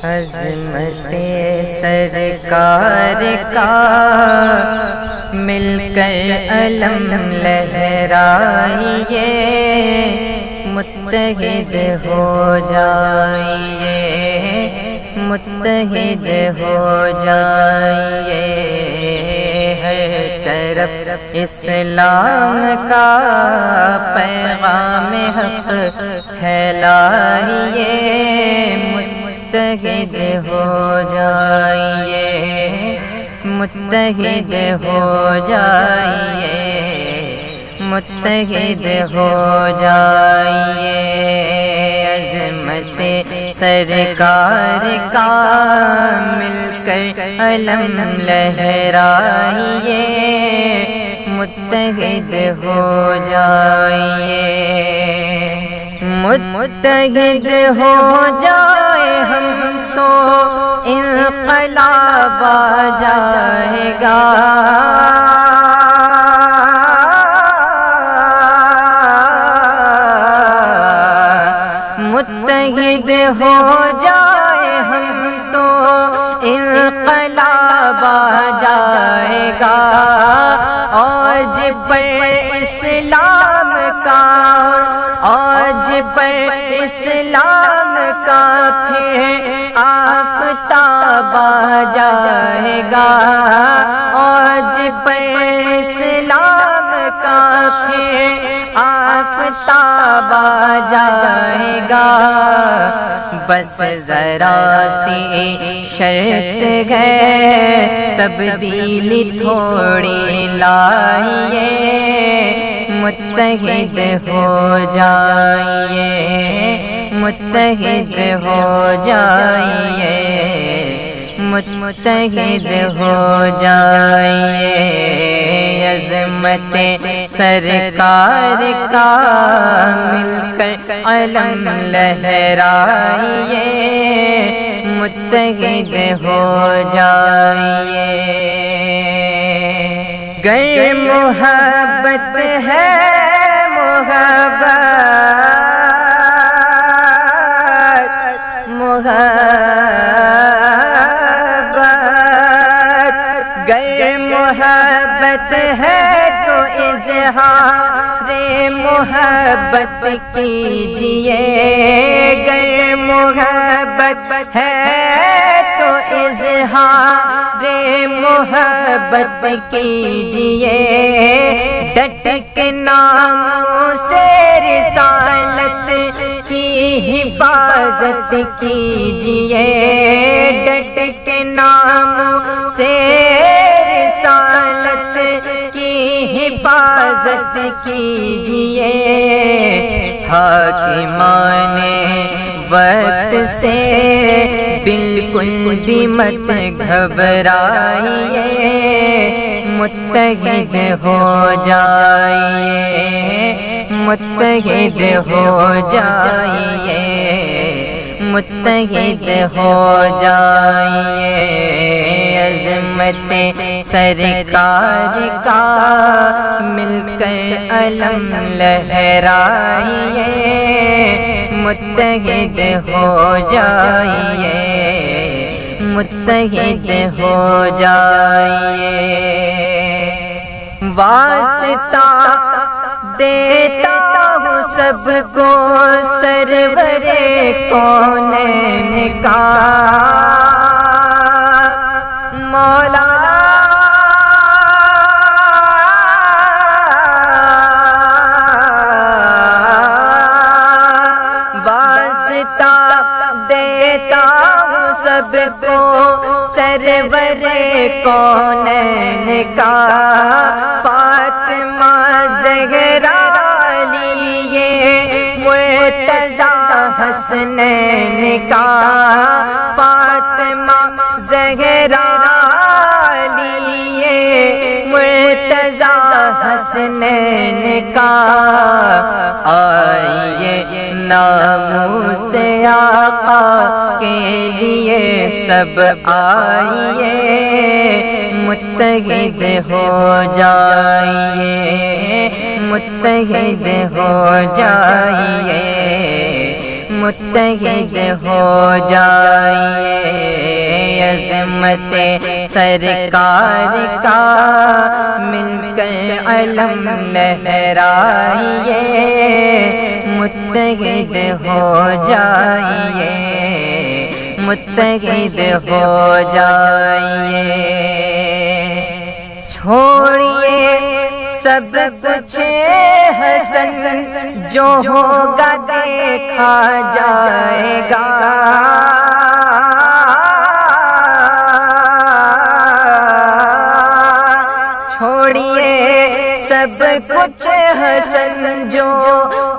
عظمت سرکار کا مل کر علم لہرائیے، متحد ہو جائیے، متحد ہو جائیے، ہر طرف اسلام کا پیغام حق پھیلائیے، متحد ہو جائیے، متحد ہو جائیے، متحد ہو جائیے، عظمت سرکار کا مل کر علم لہرائیے، متحد ہو جائیے، متحد ہو جائے ہم تو انقلاب آ جائے گا، متحد ہو جائے ہم تو انقلاب آ جائے گا، آج پر اسلام کا، آج پر اسلام کا پھر آفتاب آ جائے گا، آج پر اسلام کا پھر آفتاب آ جائے گا، بس ذرا سی شرط ہے تبدیلی تھوڑی لائیے، متحد ہو جائیے، متحد ہو جائیے، متحد ہو جائیے، عظمت سرکار کا مل کر علم لہرائیے، متحد ہو جائیے، گر محبت ہے محبت ہے تو اظہار محبت کیجئے، گر محبت ہے تو اظہار محبت کیجئے، ڈٹ کے ناموں سے رسالت کی حفاظت کیجئے، ڈٹ کے ناموں سے رسالت کی حفاظت کیجئے، حاکمان وقت سے بالکل بھی مت گھبرائیے، متحد ہو جائیے، متحد ہو جائیے، متحد ہو جائیے، عظمت سرکار کا مل کر علم لہرائیے، متحد ہو جائیے، متحد ہو جائیے، واسطہ دیتا ہوں سب کو سرور کونین کا، مولا واسطہ دیتا ہوں سب کو سرور کونین کا، فاطمہ زہرا لیے مرتضی حسنین کا، فاطمہ زہرا لیے مرتضی حسنین کا، آئیے ناموس آقا کے لیے سب آئیے، متحد ہو جائیے، متحد ہو جائیے، متحد ہو جائیے، عظمت سرکار کا مل کر علم لہرائیے متحد ہو جائیے متحد ہو جائیے چھوڑیے سب کچھ حسن جو ہوگا دیکھا جائے گا چھوڑیے سب کچھ حسن جو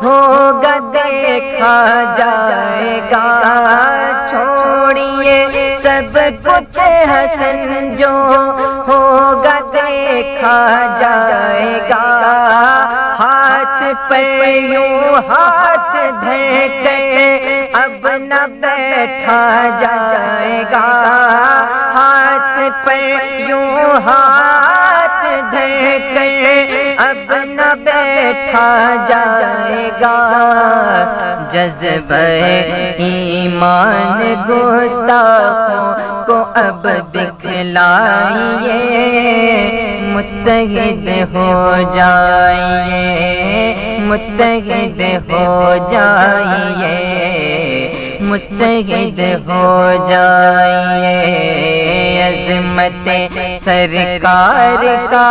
ہوگا دیکھا جائے گا چھوڑیے سب کچھ حسن جو ہوگا دیکھا جائے گا ہاتھ پر یوں ہاتھ دھر کر اب نہ بیٹھا جائے گا ہاتھ پر یوں ہاتھ دھر کر اب نہ بیٹھا جائے گا جذبہ ایمان گستاخوں کو اب دکھلائیے متحد ہو جائیے متحد ہو جائیے متحد ہو جائیے عظمت سرکار کا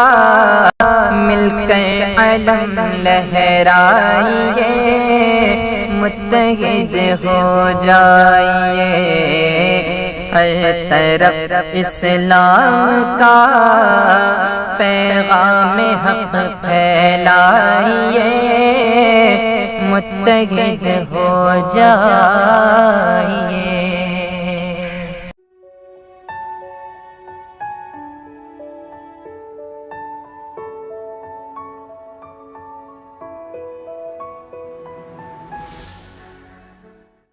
مل کر علم لہرائیے متحد ہو جائیے ہر طرف اسلام کا پیغام حق پھیلائیے متحد ہو جائیے